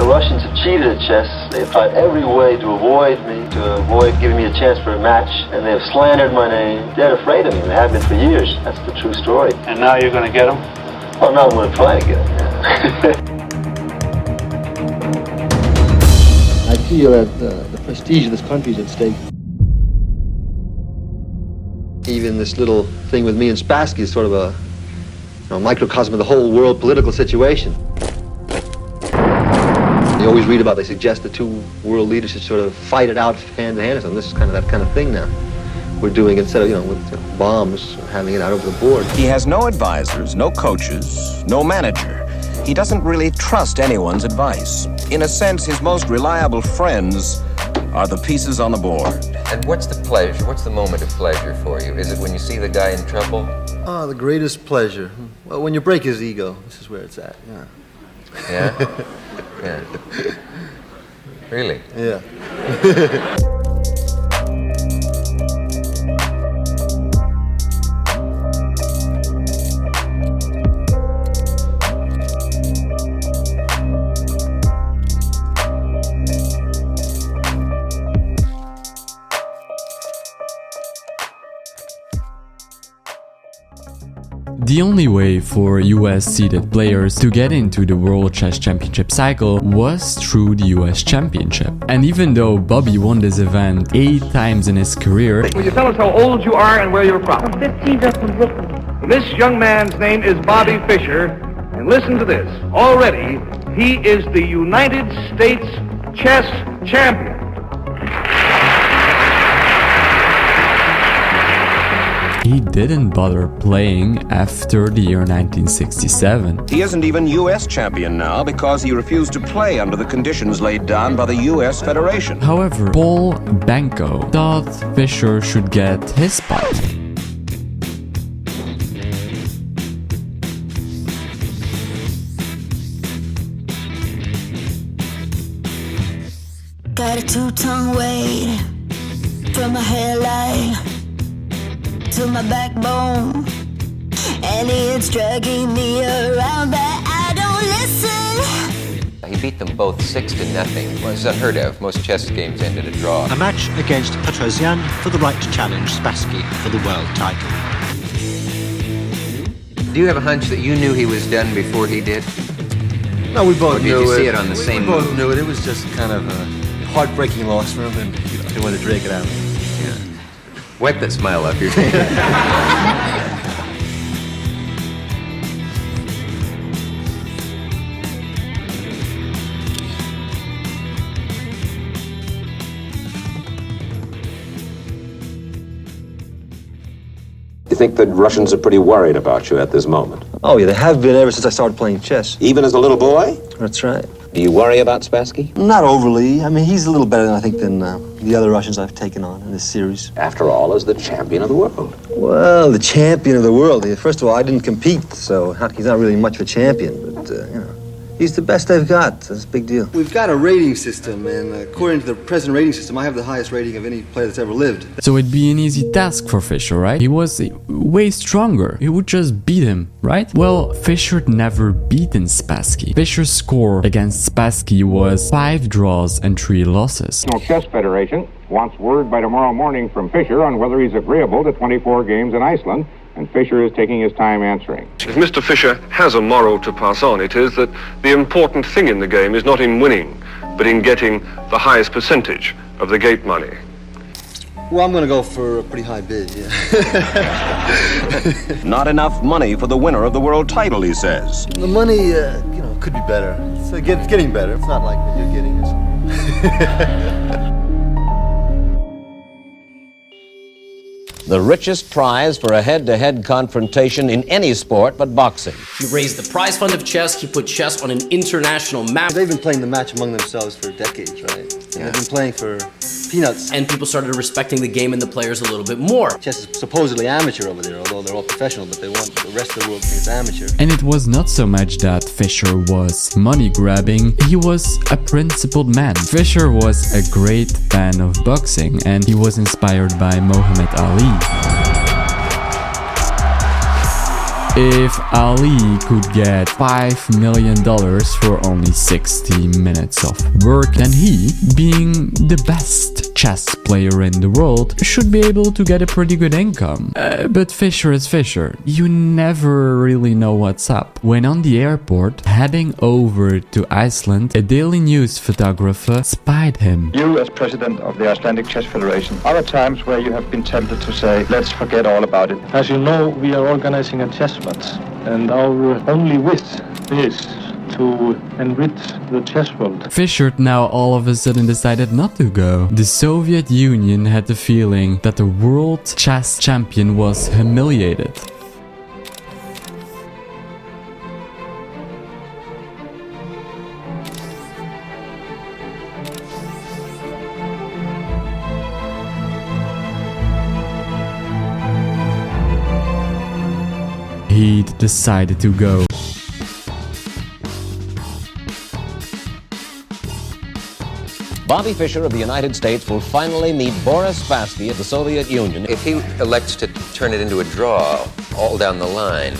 The Russians have cheated at chess. They've tried every way to avoid me, to avoid giving me a chance for a match, and they have slandered my name. They're afraid of me, and they have been for years. That's the true story. And now you're going to get them? Well, now I'm going to try to get them. I feel that the prestige of this country is at stake. Even this little thing with me and Spassky is sort of a microcosm of the whole world political situation. You always read about, they suggest the two world leaders should sort of fight it out hand to hand or something. This is kind of that kind of thing now we're doing instead of, with bombs, having it out over the board. He has no advisors, no coaches, no manager. He doesn't really trust anyone's advice. In a sense, his most reliable friends are the pieces on the board. And what's the pleasure? What's the moment of pleasure for you? Is it when you see the guy in trouble? Oh, the greatest pleasure. Well, when you break his ego, this is where it's at, yeah. Yeah? Yeah. Really? Yeah. The only way for US seeded players to get into the World Chess Championship cycle was through the US Championship. And even though Bobby won this event 8 times in his career, will you tell us how old you are and where you're from? I'm 15 up in Brooklyn. This young man's name is Bobby Fischer, and listen to this. Already, he is the United States chess champion. he didn't bother playing after the year 1967. He isn't even U.S. champion now because he refused to play under the conditions laid down by the U.S. Federation. However, Paul Banco thought Fischer should get his spot. Got a two-tongue weight from my hairline to my backbone, and it's dragging me around, but I don't listen. He beat them both 6-0. It was unheard of. Most chess games ended a draw. A match against Petrosian for the right to challenge Spassky for the world title. Do you have a hunch that you knew he was done before he did? No, we both knew it. Or did you see it on the same move? We both knew it. It was just kind of a heartbreaking loss for him, and he wanted to drag it out. Yeah. Wipe that smile off your face. You think the Russians are pretty worried about you at this moment? Oh, yeah, they have been ever since I started playing chess. Even as a little boy? That's right. Do you worry about Spassky? Not overly. I mean, he's a little better, than the other Russians I've taken on in this series. After all, as the champion of the world. Well, the champion of the world. First of all, I didn't compete, so he's not really much of a champion, but, he's the best they've got. That's a big deal. We've got a rating system, and according to the present rating system, I have the highest rating of any player that's ever lived. So it'd be an easy task for Fischer, right? He was way stronger. He would just beat him, right? Well, Fischer never beaten Spassky. Fischer's score against Spassky was 5 draws and 3 losses. The Chess Federation wants word by tomorrow morning from Fischer on whether he's agreeable to 24 games in Iceland, and Fischer is taking his time answering. If Mr. Fischer has a moral to pass on, it is that the important thing in the game is not in winning, but in getting the highest percentage of the gate money. Well, I'm going to go for a pretty high bid, yeah. Not enough money for the winner of the world title, he says. The money, could be better. It's getting better. It's not like what you're getting or something. The richest prize for a head-to-head confrontation in any sport but boxing. He raised the prize fund of chess. He put chess on an international map. They've been playing the match among themselves for decades, right? Yeah. They've been playing for peanuts. And people started respecting the game and the players a little bit more. Chess is supposedly amateur over there, although they're all professional, but they want the rest of the world to think it's amateur. And it was not so much that Fischer was money-grabbing, he was a principled man. Fischer was a great fan of boxing, and he was inspired by Muhammad Ali. if Ali could get $5 million for only 60 minutes of work, then he, being the best chess player in the world, should be able to get a pretty good income. But Fischer is Fischer. You never really know what's up. When on the airport, heading over to Iceland, a Daily News photographer spied him. You, as president of the Icelandic Chess Federation, are there times where you have been tempted to say, let's forget all about it? As you know, we are organizing a chess match, and our only wish is to enrich the chess world. Fischer now all of a sudden decided not to go. The Soviet Union had the feeling that the world chess champion was humiliated. He'd decided to go. Bobby Fischer of the United States will finally meet Boris Spassky of the Soviet Union. If he elects to turn it into a draw all down the line,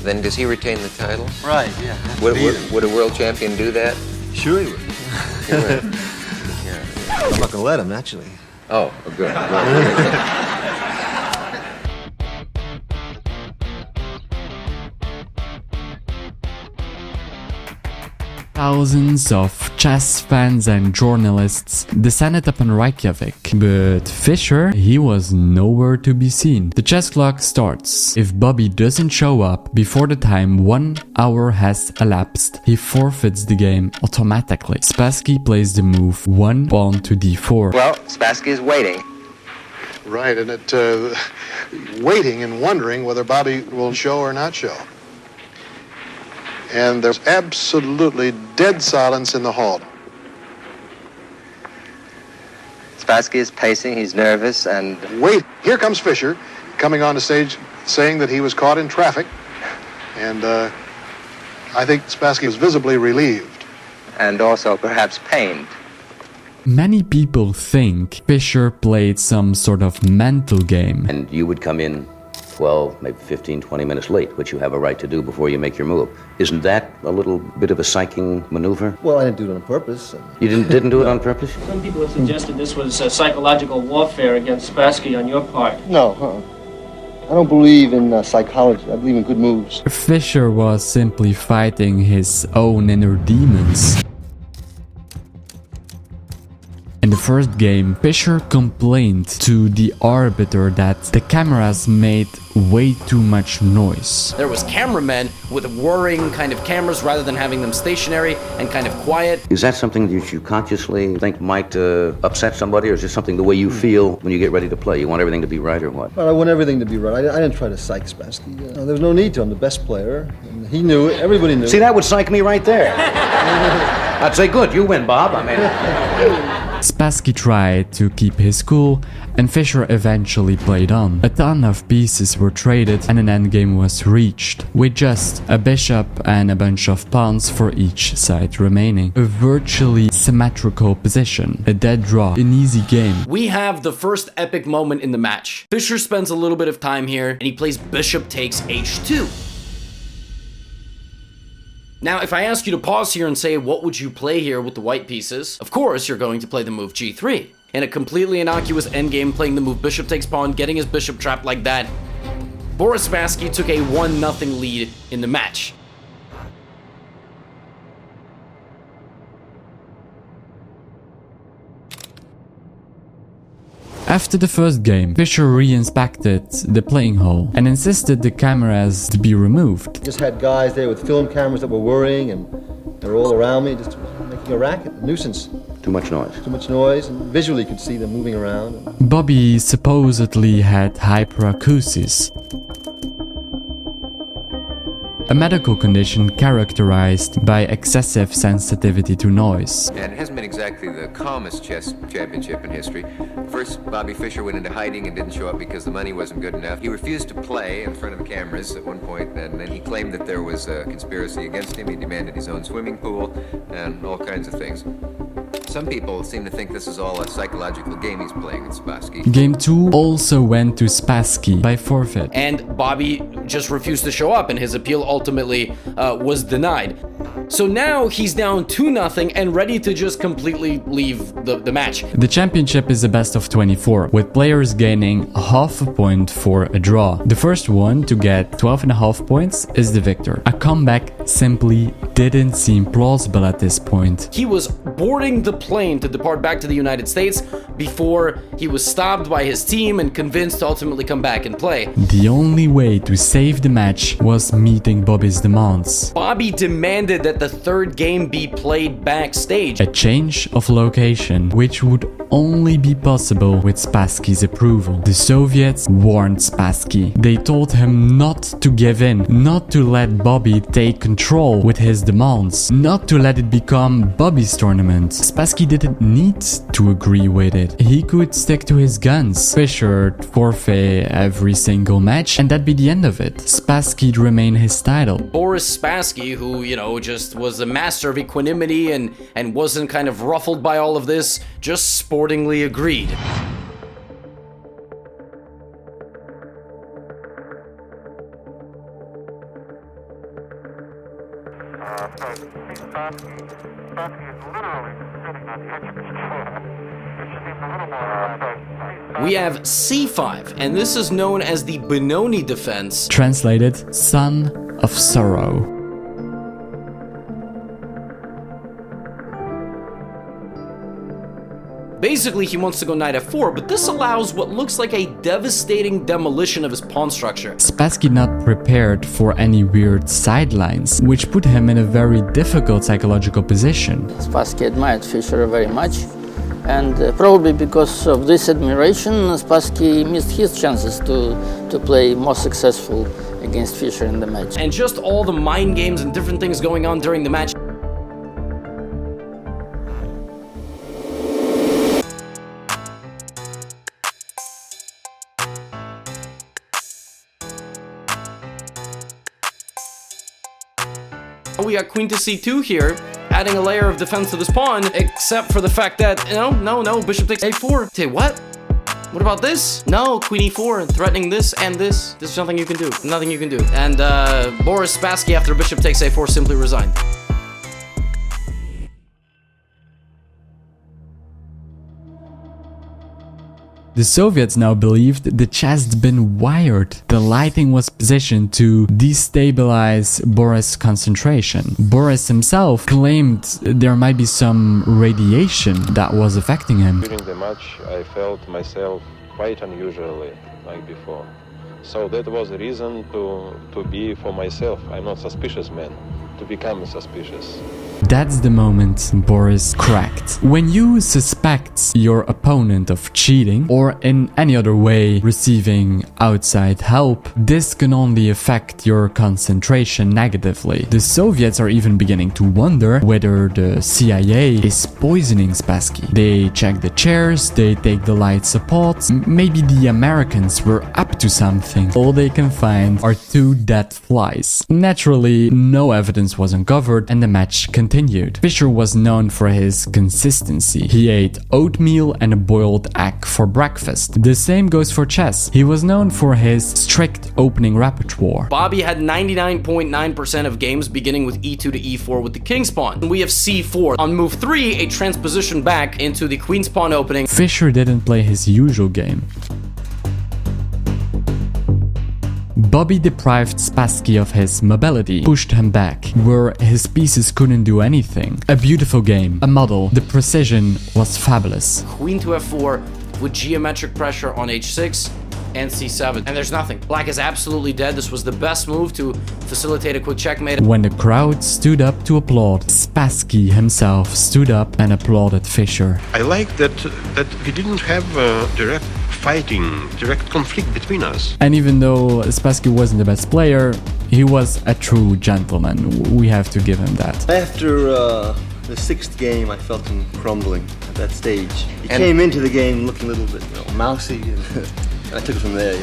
then does he retain the title? Right, yeah. Would a world champion do that? Sure he would. Yeah. I'm not going to let him, actually. Oh, good. Thousands of chess fans and journalists descended upon Reykjavik, but Fischer, he was nowhere to be seen. The chess clock starts. If Bobby doesn't show up before the time 1 hour has elapsed, he forfeits the game automatically. Spassky plays the move 1 pawn to d4. Well, Spassky is waiting. Right, and waiting and wondering whether Bobby will show or not show. And there's absolutely dead silence in the hall. Spassky is pacing, he's nervous, and... Wait, here comes Fischer, coming on the stage saying that he was caught in traffic. And I think Spassky was visibly relieved. And also perhaps pained. Many people think Fischer played some sort of mental game. And you would come in 12, maybe 15, 20 minutes late, which you have a right to do before you make your move. Isn't that a little bit of a psyching maneuver? Well, I didn't do it on purpose. You didn't do it on purpose? Some people have suggested this was psychological warfare against Spassky on your part. No, I don't believe in psychology. I believe in good moves. Fischer was simply fighting his own inner demons. In the first game, Fischer complained to the arbiter that the cameras made way too much noise. There was cameramen with whirring kind of cameras rather than having them stationary and kind of quiet. Is that something that you consciously think might upset somebody, or is it something the way you feel when you get ready to play? You want everything to be right or what? Well, I want everything to be right. I didn't try to psych Spassky. There was no need to. I'm the best player. And he knew it. Everybody knew it. See, that would psych me right there. I'd say, good, you win, Bob. I mean... Spassky tried to keep his cool, and Fischer eventually played on. A ton of pieces were traded and an endgame was reached, with just a bishop and a bunch of pawns for each side remaining. A virtually symmetrical position, a dead draw, an easy game. We have the first epic moment in the match. Fischer spends a little bit of time here, and he plays bishop takes h2. Now, if I ask you to pause here and say, what would you play here with the white pieces? Of course, you're going to play the move g3. In a completely innocuous endgame, playing the move bishop takes pawn, getting his bishop trapped like that, Boris Spassky took a 1-0 lead in the match. After the first game, Fischer re-inspected the playing hall and insisted the cameras to be removed. Just had guys there with film cameras that were worrying, and they were all around me, just making a racket, a nuisance. Too much noise. Too much noise, and visually could see them moving around. Bobby supposedly had hyperacusis, a medical condition characterized by excessive sensitivity to noise. And it hasn't been exactly the calmest chess championship in history. First, Bobby Fischer went into hiding and didn't show up because the money wasn't good enough. He refused to play in front of the cameras at one point, and then he claimed that there was a conspiracy against him. He demanded his own swimming pool and all kinds of things. Some people seem to think this is all a psychological game he's playing in Spassky. Game 2 also went to Spassky by forfeit. And Bobby just refused to show up, and his appeal ultimately was denied. So now he's down 2-0 and ready to just completely leave the match. The championship is a best of 24, with players gaining half a point for a draw. The first one to get 12.5 points is the victor. A comeback simply didn't seem plausible at this point. He was boarding the plane to depart back to the United States before he was stopped by his team and convinced to ultimately come back and play. The only way to save the match was meeting Bobby's demands. Bobby demanded that the third game be played backstage. A change of location, which would only be possible with Spassky's approval. The Soviets warned Spassky. They told him not to give in, not to let Bobby take control with his demands, not to let it become Bobby's tournament. Spassky didn't need to agree with it. He could stick to his guns. Fischer forfeit every single match, and that'd be the end of it. Spassky'd remain his title. Boris Spassky, who, you know, just was a master of equanimity and wasn't kind of ruffled by all of this, just sportingly agreed. We have C5, and this is known as the Benoni defense. Translated, Son of Sorrow. Basically, he wants to go knight f4, but this allows what looks like a devastating demolition of his pawn structure. Spassky not prepared for any weird sidelines, which put him in a very difficult psychological position. Spassky admired Fischer very much, and probably because of this admiration, Spassky missed his chances to play more successful against Fischer in the match. And just all the mind games and different things going on during the match. We got queen to c2 here, adding a layer of defense to this pawn, except for the fact that, no, bishop takes a4. Say, what? What about this? No, queen e4, threatening this and this. There's nothing you can do. Nothing you can do. And Boris Spassky, after bishop takes a4, simply resigned. The Soviets now believed the chess had been wired. The lighting was positioned to destabilize Boris' concentration. Boris himself claimed there might be some radiation that was affecting him. During the match, I felt myself quite unusually, like before. So that was a reason to be for myself. I'm not a suspicious man, to become suspicious. That's the moment Boris cracked. When you suspect your opponent of cheating or in any other way receiving outside help, this can only affect your concentration negatively. The Soviets are even beginning to wonder whether the CIA is poisoning Spassky. They check the chairs, they take the light support, maybe the Americans were up to something. All they can find are 2 dead flies. Naturally, no evidence was uncovered and the match continued. Fischer was known for his consistency. He ate oatmeal and a boiled egg for breakfast. The same goes for chess. He was known for his strict opening repertoire. Bobby had 99.9% of games beginning with e2 to e4 with the king's pawn. We have c4. On move 3, a transposition back into the queen's pawn opening. Fischer didn't play his usual game. Bobby deprived Spassky of his mobility, pushed him back, where his pieces couldn't do anything. A beautiful game, a model, the precision was fabulous. Queen to f4 with geometric pressure on h6 and c7, and there's nothing. Black is absolutely dead. This was the best move to facilitate a quick checkmate. When the crowd stood up to applaud, Spassky himself stood up and applauded Fischer. I like that we didn't have direct fighting, direct conflict between us. And even though Spassky wasn't the best player, he was a true gentleman. We have to give him that. After the 6th game, I felt him crumbling at that stage. He came into the game looking a little bit, mousy, and I took it from there,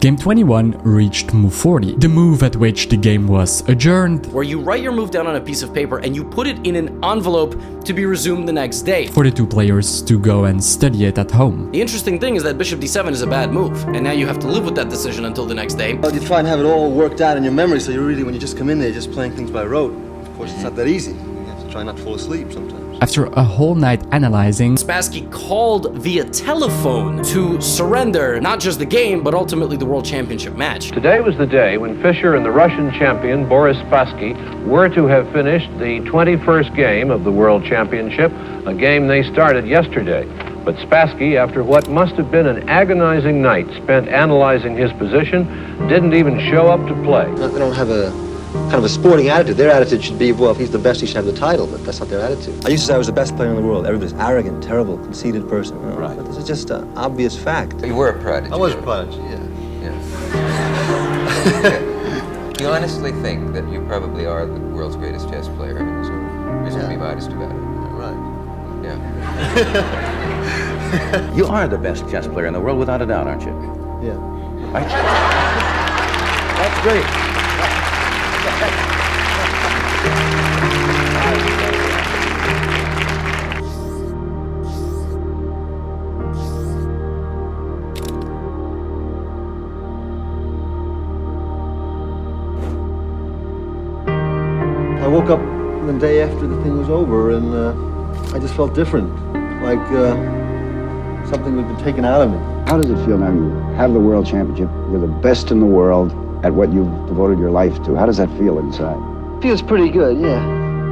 Game 21 reached move 40, the move at which the game was adjourned, where you write your move down on a piece of paper and you put it in an envelope to be resumed the next day, for the two players to go and study it at home. The interesting thing is that bishop d7 is a bad move, and now you have to live with that decision until the next day. Well, you try and have it all worked out in your memory, so you really, when you just come in there, you're just playing things by rote. Of course, it's not that easy. You have to try not to fall asleep sometimes. After a whole night analyzing, Spassky called via telephone to surrender not just the game, but ultimately the World Championship match. Today was the day when Fischer and the Russian champion Boris Spassky were to have finished the 21st game of the World Championship, a game they started yesterday. But Spassky, after what must have been an agonizing night spent analyzing his position, didn't even show up to play. They don't have a kind of a sporting attitude. Their attitude should be, well, if he's the best, he should have the title, but that's not their attitude. I used to say I was the best player in the world. Everybody's arrogant, terrible, conceited person. You know? Right. But this is just an obvious fact. You were a prodigy. I was a prodigy, yeah. Do you honestly think that you probably are the world's greatest chess player? I mean, there's no reason to be modest about it. Right. Yeah. You are the best chess player in the world, without a doubt, aren't you? Yeah. That's great. I woke up the day after the thing was over, and I just felt different, like something had been taken out of me. How does it feel now you have the World Championship, you're the best in the world at what you've devoted your life to? How does that feel inside? Feels pretty good, yeah.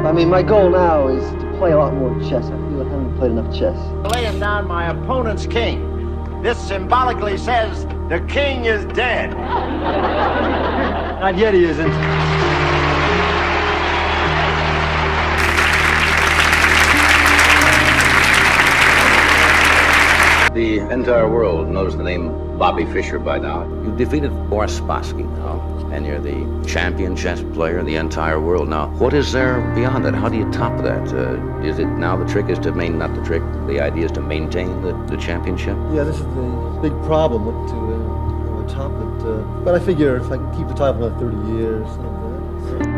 I mean, my goal now is to play a lot more chess. I feel I haven't played enough chess. Laying down my opponent's king. This symbolically says the king is dead. Not yet, he isn't. The entire world knows the name Bobby Fischer by now. You defeated Boris Spassky now, and you're the champion chess player in the entire world. Now, what is there beyond that? How do you top that? Is it now the trick is to not the trick, the idea is to maintain the championship? Yeah, this is the big problem, to top it. But I figure if I can keep the title for another 30 years, something like that.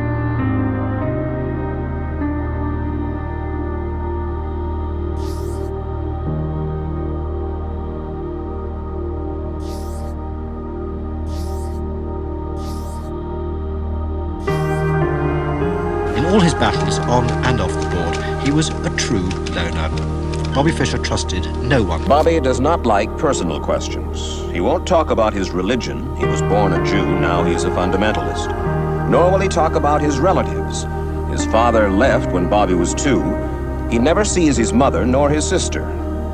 In all his battles, on and off the board, he was a true loner. Bobby Fischer trusted no one. Bobby does not like personal questions. He won't talk about his religion. He was born a Jew, now he's a fundamentalist. Nor will he talk about his relatives. His father left when Bobby was 2. He never sees his mother nor his sister.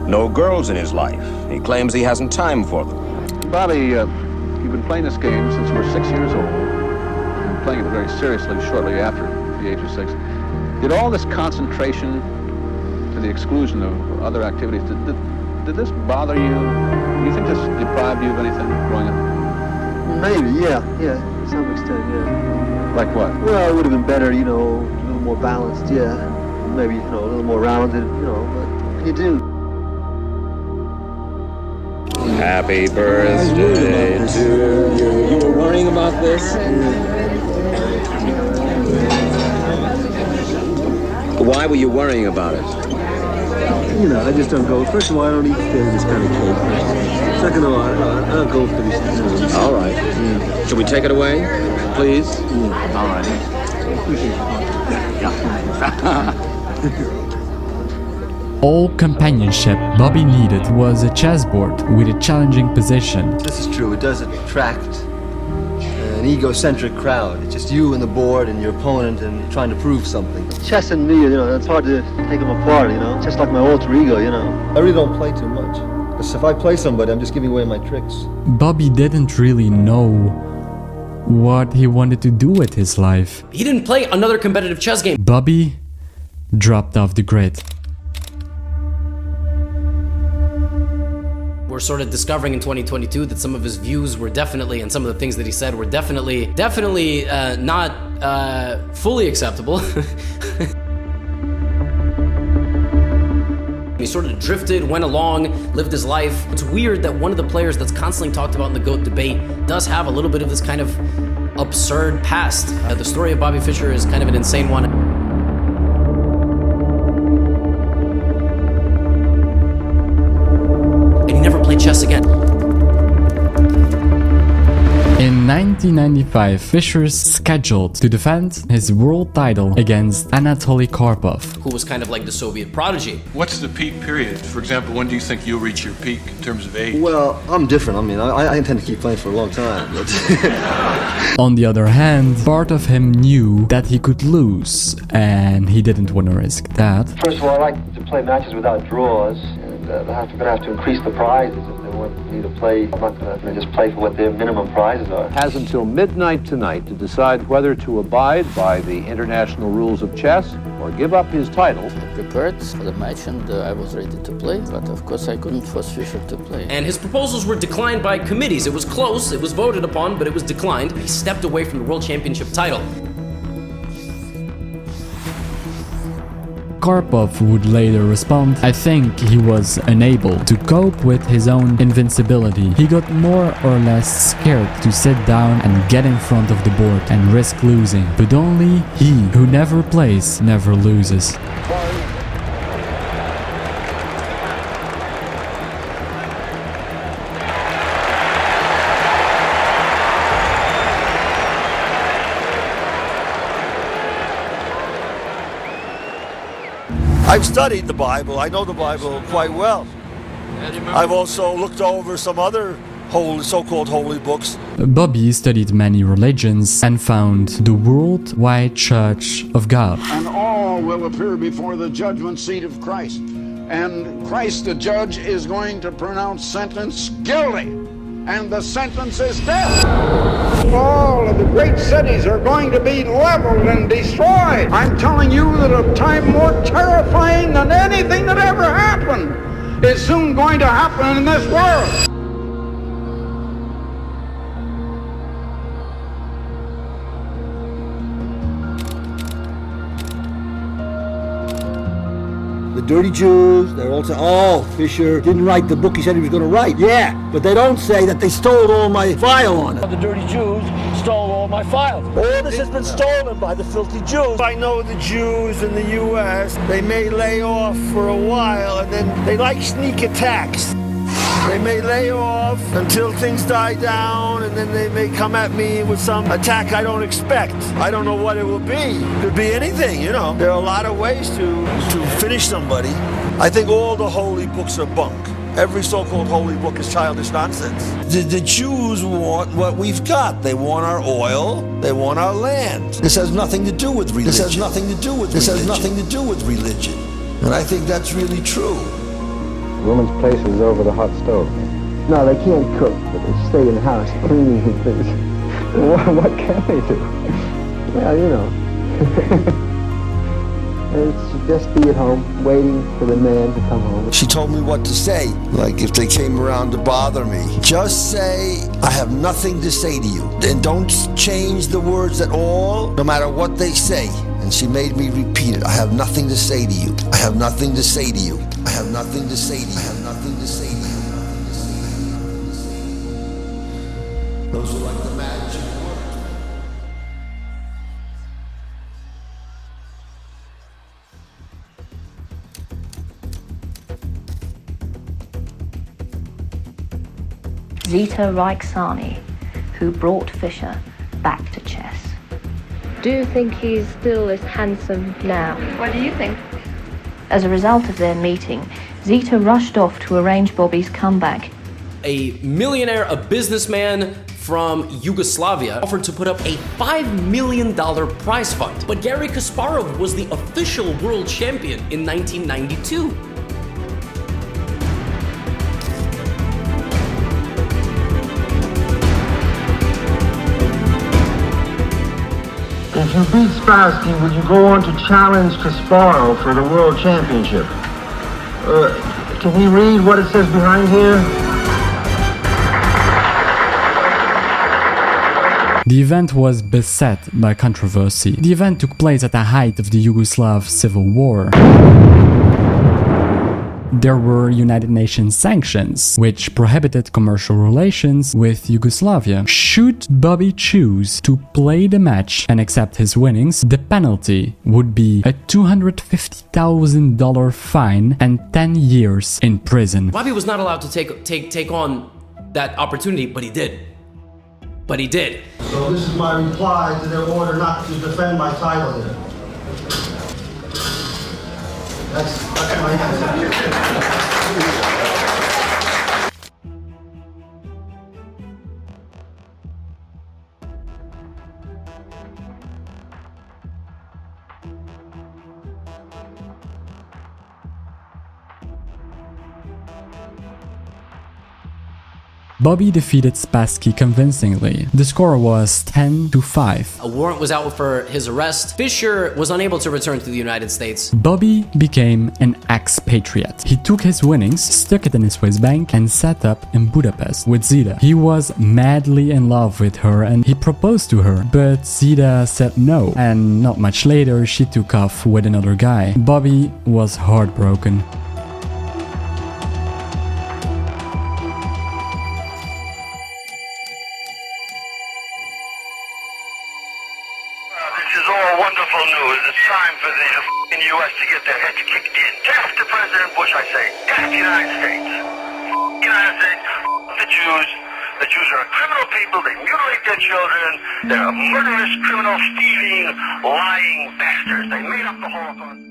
No girls in his life. He claims he hasn't time for them. Bobby, you've been playing this game since you were 6 years old. You've been playing it very seriously shortly after the age of 6. Did all this concentration to the exclusion of other activities, did this bother you? Do you think this deprived you of anything growing up? Maybe, yeah, to some extent, yeah. Like what? Well, it would have been better, a little more balanced, yeah. Maybe, a little more rounded, but what can you do? Happy birthday to you. You were worrying about this? Why were you worrying about it? I just don't go. First of all, I don't eat this kind of cake. Second of all, I don't go for these things. All right. Yeah. Should we take it away, please? Yeah. All right. All companionship Bobby needed was a chessboard with a challenging position. This is true. It does attract an egocentric crowd. It's just you and the board and your opponent and you're trying to prove something. Chess and me, it's hard to take them apart, Just like my alter ego, I really don't play too much. Because if I play somebody, I'm just giving away my tricks. Bobby didn't really know what he wanted to do with his life. He didn't play another competitive chess game. Bobby dropped off the grid. We're sort of discovering in 2022 that some of his views were definitely, and some of the things that he said were definitely not fully acceptable. he sort of drifted, went along, lived his life. It's weird that one of the players that's constantly talked about in the GOAT debate does have a little bit of this kind of absurd past. The story of Bobby Fischer is kind of an insane one. And he never played chess again. In 1995, Fischer's scheduled to defend his world title against Anatoly Karpov, who was kind of like the Soviet prodigy. What's the peak period? For example, when do you think you'll reach your peak in terms of age? Well, I'm different. I mean, I intend to keep playing for a long time. But on the other hand, part of him knew that he could lose, and he didn't want to risk that. First of all, I like to play matches without draws, and they're going to have to increase the prizes if they want me to play. I'm not going to just play for what their minimum prizes are. Has until midnight tonight to decide whether to abide by the international rules of chess or give up his title. I prepared for the match and I was ready to play, but of course I couldn't force Fischer to play. And his proposals were declined by committees. It was close, it was voted upon, but it was declined. He stepped away from the World Championship title. Karpov would later respond, "I think he was unable to cope with his own invincibility. He got more or less scared to sit down and get in front of the board and risk losing. But only he who never plays never loses." I've studied the Bible. I know the Bible quite well. I've also looked over some other so-called holy books. Bobby studied many religions and found the worldwide Church of God. And all will appear before the judgment seat of Christ. And Christ, the judge, is going to pronounce sentence guilty. And the sentence is death. All of the great cities are going to be leveled and destroyed. I'm telling you that a time more terrifying than anything that ever happened is soon going to happen in this world. the dirty Jews, they're all saying, oh, Fischer didn't write the book he said he was going to write. Yeah, but they don't say that they stole all my file on it. The dirty Jews stole all my files. All this has been stolen by the filthy Jews. I know the Jews in the U.S., they may lay off for a while, and then they like sneak attacks. They may lay off until things die down, and then they may come at me with some attack I don't expect. I don't know what it will be. Could be anything, you know. There are a lot of ways to finish somebody. I think all the holy books are bunk. Every so-called holy book is childish nonsense. The Jews want what we've got. They want our oil. They want our land. This has nothing to do with religion. This has nothing to do with religion. This has nothing to do with religion. And I think that's really true. The woman's place is over the hot stove. No, they can't cook, but they stay in the house cleaning and things. What can they do? Well, you know. It's just be at home, waiting for the man to come home. She told me what to say, like if they came around to bother me. Just say, I have nothing to say to you. And don't change the words at all, no matter what they say. And she made me repeat it. I have nothing to say to you. I have nothing to say to you. I have nothing to say to you. I have nothing to say to you. Those are like the magic words. Zita Reiksani, who brought Fischer back to chess. Do you think he's still as handsome now? What do you think? As a result of their meeting, Zita rushed off to arrange Bobby's comeback. A millionaire, a businessman from Yugoslavia, offered to put up a $5 million prize fund. But Garry Kasparov was the official world champion in 1992. If you beat Spassky, would you go on to challenge Kasparov for the World Championship? Can you read what it says behind here? The event was beset by controversy. The event took place at the height of the Yugoslav Civil War. there were United Nations sanctions, which prohibited commercial relations with Yugoslavia. Should Bobby choose to play the match and accept his winnings, the penalty would be a $250,000 fine and 10 years in prison. Bobby was not allowed to take on that opportunity, but he did. But he did. So this is my reply to their order not to defend my title here. That's my answer. Bobby defeated Spassky convincingly. The score was 10-5. A warrant was out for his arrest. Fischer was unable to return to the United States. Bobby became an expatriate. He took his winnings, stuck it in his waistband, and set up in Budapest with Zita. He was madly in love with her and he proposed to her, but Zita said no, and not much later she took off with another guy. Bobby was heartbroken. This is all wonderful news. It's time for the U.S. to get their heads kicked in. F to President Bush, I say. F the United States. United States, the Jews. The Jews are a criminal people. They mutilate their children. They're murderous, criminal, thieving, lying bastards. They made up the Holocaust.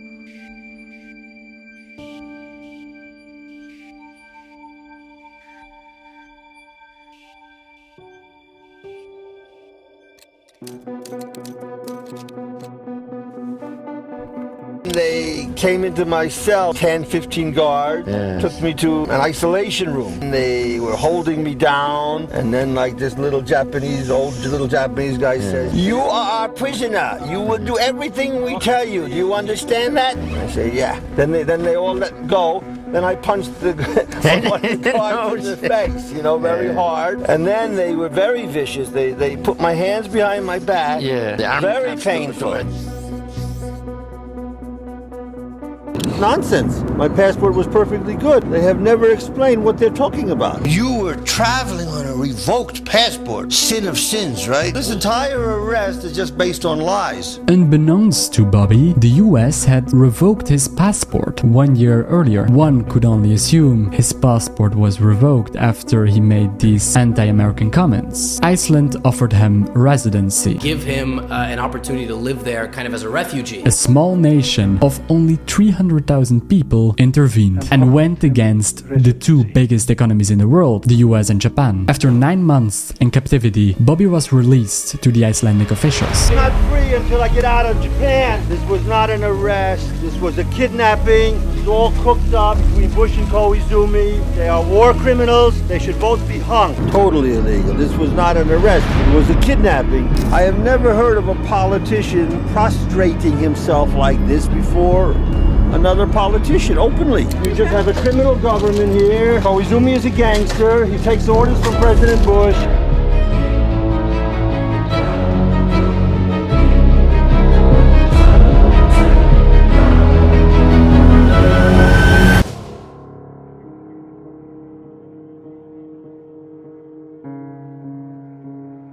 They came into my cell, 10, 15 guards, took me to an isolation room. They were holding me down, and then like this old little Japanese guy says, "You are our prisoner. You will do everything we tell you. Do you understand that?" I say, "Yeah." Then they all let go. Then I punched one of the guards in the face, very hard. And then they were very vicious. They put my hands behind my back. Yeah. Very painful. Nonsense. My passport was perfectly good. They have never explained what they're talking about. You were traveling on a revoked passport. Sin of sins, right? This entire arrest is just based on lies. Unbeknownst to Bobby, the US had revoked his passport 1 year earlier. One could only assume his passport was revoked after he made these anti-American comments. Iceland offered him residency. Give him an opportunity to live there kind of as a refugee. A small nation of only 300,000 people intervened and went against the two biggest economies in the world, the US and Japan. After 9 months in captivity, Bobby was released to the Icelandic officials. I'm not free until I get out of Japan. This was not an arrest. This was a kidnapping. It's all cooked up between Bush and Koizumi. They are war criminals. They should both be hung. Totally illegal. This was not an arrest. It was a kidnapping. I have never heard of a politician prostrating himself like this before. Another politician, openly. You just have a criminal government here. Koizumi is a gangster. He takes orders from President Bush.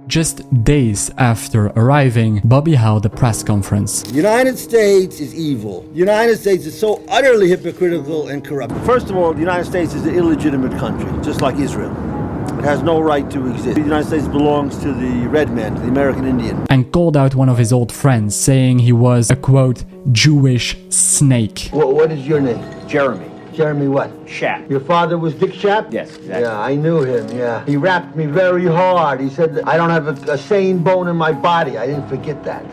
Just days after arriving, Bobby held a press conference. The United States is evil. The United States is so utterly hypocritical and corrupt. First of all, the United States is an illegitimate country, just like Israel. It has no right to exist. The United States belongs to the red man, to the American Indian. And called out one of his old friends, saying he was a, quote, Jewish snake. What is your name? Jeremy. Jeremy what? Schaap. Your father was Dick Schaap? Yes, exactly. Yeah, I knew him, yeah. He rapped me very hard. He said, I don't have a sane bone in my body. I didn't forget that.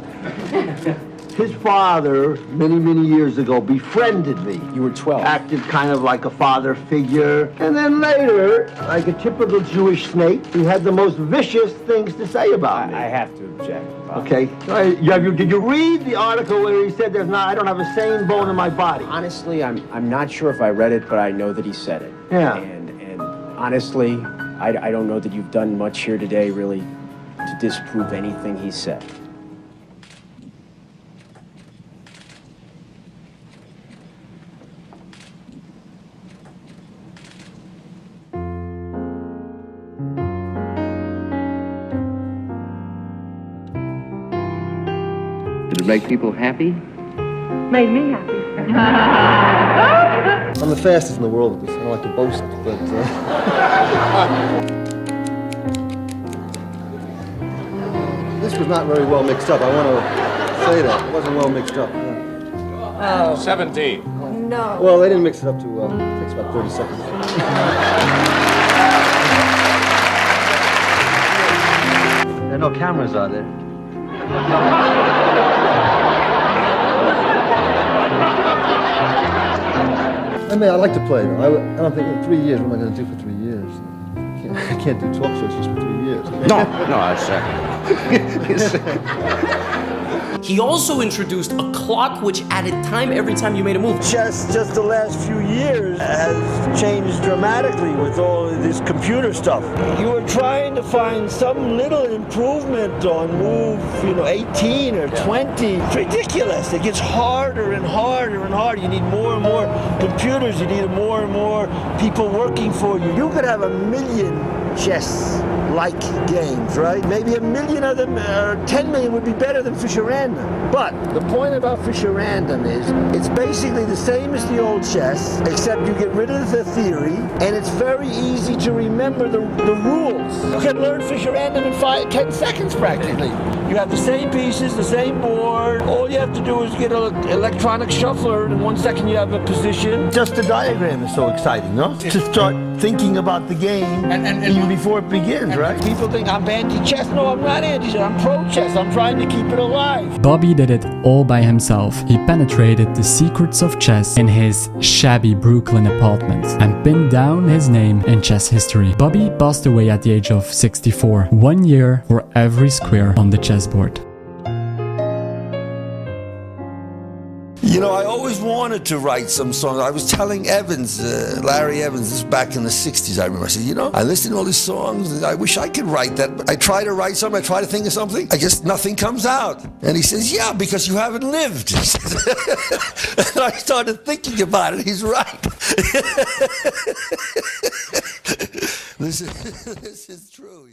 His father, many, many years ago, befriended me. You were 12. Acted kind of like a father figure. And then later, like a typical Jewish snake, he had the most vicious things to say about me. I have to object. Okay. Did you read the article where he said I don't have a sane bone in my body? Honestly, I'm not sure if I read it, but I know that he said it. Yeah. And honestly, I don't know that you've done much here today, really, to disprove anything he said. it make people happy? Made me happy. I'm the fastest in the world with this. I don't like to boast, but... This was not very well mixed up. I want to say that. It wasn't well mixed up. Oh. 17. No. Well, they didn't mix it up too well. It takes about 30 seconds. There are no cameras, are there? I mean, I like to play. I don't think in 3 years, what am I going to do for 3 years? I can't do talk shows just for 3 years. No, that's He also introduced a clock which added time every time you made a move. Chess, just the last few years, has changed dramatically with all of this computer stuff. You were trying to find some little improvement on move, 18 or 20. It's ridiculous. It gets harder and harder and harder. You need more and more computers. You need more and more people working for you. You could have 1 million chess-like games, right? Maybe 1 million of them, or 10 million would be better than Fischer Random. But the point about Fischer Random is it's basically the same as the old chess, except you get rid of the theory, and it's very easy to remember the rules. You can learn Fischer Random in 10 seconds practically. You have the same pieces, the same board. All you have to do is get an electronic shuffler, and in 1 second you have a position. Just the diagram is so exciting, no? To start thinking about the game even before it begins, right? People think I'm anti-chess. No, I'm not anti-chess. I'm pro-chess. I'm trying to keep it alive. Bobby did it all by himself. He penetrated the secrets of chess in his shabby Brooklyn apartment and pinned down his name in chess history. Bobby passed away at the age of 64, 1 year for every square on the chessboard. I always wanted to write some songs. I was telling Evans, Larry Evans, this was back in the 60s, I remember. I said, I listen to all these songs, and I wish I could write that. But I try to write something, I try to think of something, I guess nothing comes out. And he says, yeah, because you haven't lived. And I started thinking about it. He's right. This is true,